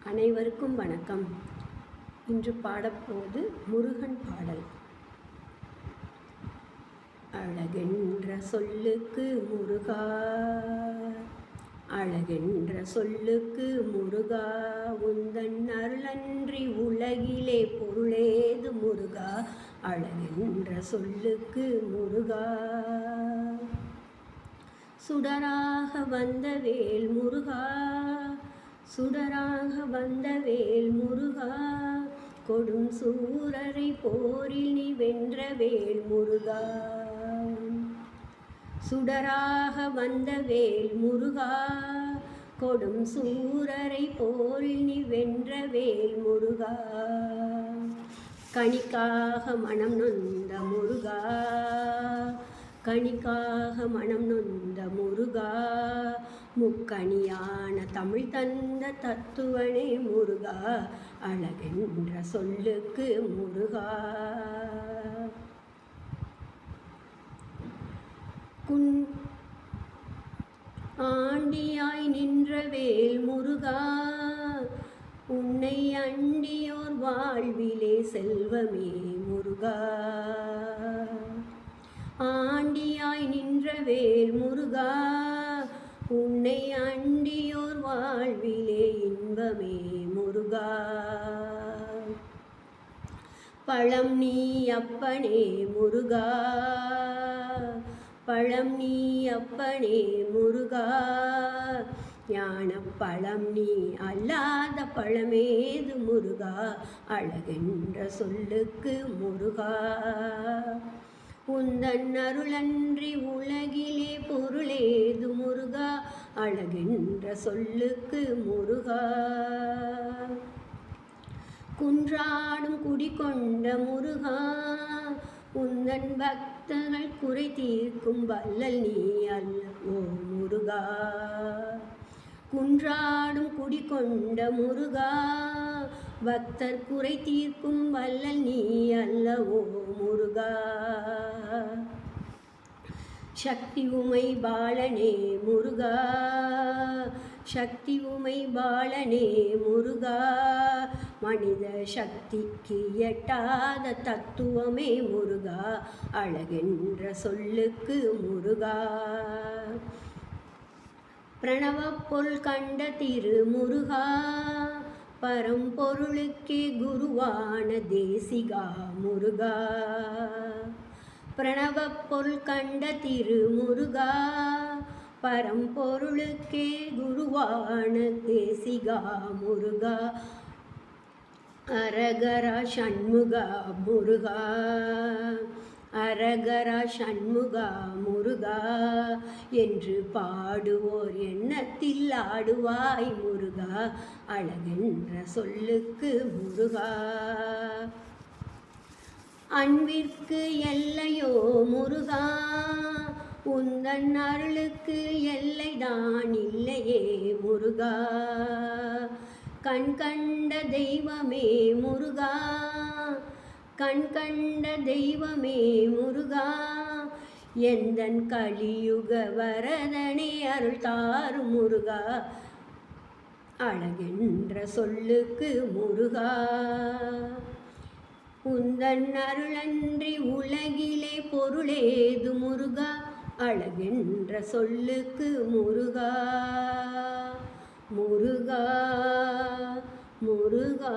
அனைவருக்கும் வணக்கம். இன்று பாடப்போவது முருகன் பாடல். அழகென்ற சொல்லுக்கு முருகா, அழகென்ற சொல்லுக்கு முருகா, உந்தன் அருளன்றி உலகிலே பொருளேது முருகா, அழகென்ற சொல்லுக்கு முருகா. சுடராக வந்த வேல் முருகா, சுடராக வந்த வேல் முருகா, கொடும் சூரரை போரில் நீ வென்ற வேல் முருகா. சுடராக வந்த வேல் முருகா, கொடும் சூரரை போரில் நீ வென்ற வேல் முருகா. கனிக்காக மனம் நொந்த முருகா, கனிக்காக மனம் நொந்த முருகா, முக்கனியான தமிழ் தந்த தத்துவனே முருகா, அழகென்ற சொல்லுக்கு முருகா. ஆண்டியாய் நின்ற வேல் முருகா, உன்னை அண்டியோர் வாழ்விலே செல்வமே முருகா. ஆண்டியாய் நின்ற வேல் முருகா, உன்னை அண்டியோர் வாழ்விலே இன்பமே முருகா. பழம் நீ அப்பனே முருகா, பழம் நீ அப்பனே முருகா, ஞானப் பழம் நீ அல்லாத பழமேது முருகா, அழகென்ற சொல்லுக்கு முருகா. உந்தன் அருளன்றி உலகிலே பொருளேது முருகா, அழகென்ற சொல்லுக்கு முருகா. குன்றாடும் குடிகொண்ட முருகா, உந்தன் பக்தர்கள் குறை தீர்க்கும் வல்லல் நீ அல்லவோ முருகா. குன்றாடும் குடிகொண்ட முருகா, பக்தர் குறை தீர்க்கும் வல்லல் நீ அல்லவோ முருகா. சக்தி உமை பாலனே முருகா, சக்தி உமை பாலனே முருகா, மனித சக்திக்கு எட்டாத தத்துவமே முருகா, அழகென்ற சொல்லுக்கு முருகா. பிரணவப் பொருள் கண்ட திரு முருகா, பரம்பொருளுக்கே குருவான தேசிகா முருகா. பிரணவப் பொருள் கண்ட திரு முருகா, பரம்பொருளுக்கே குருவான தேசிகா முருகா. அரகரா சண்முகா முருகா, அரகரா சண்முகா முருகா, என்று பாடுவோர் எண்ணத்தில் ஆடுவாய் முருகா, அழகென்ற சொல்லுக்கு முருகா. அன்பிற்கு எல்லையோ முருகா, உந்தன் அருளுக்கு எல்லைதான் இல்லையே முருகா. கண் கண்ட தெய்வமே முருகா, கண் கண்ட தெய்வமே முருகா, எந்தன் கலியுக வரதனே அருள் தாரும் முருகா, அழகென்ற சொல்லுக்கு முருகா. உந்தன் அருளன்றி உலகிலே பொருளேது முருகா, அழகென்ற சொல்லுக்கு முருகா. முருகா முருகா.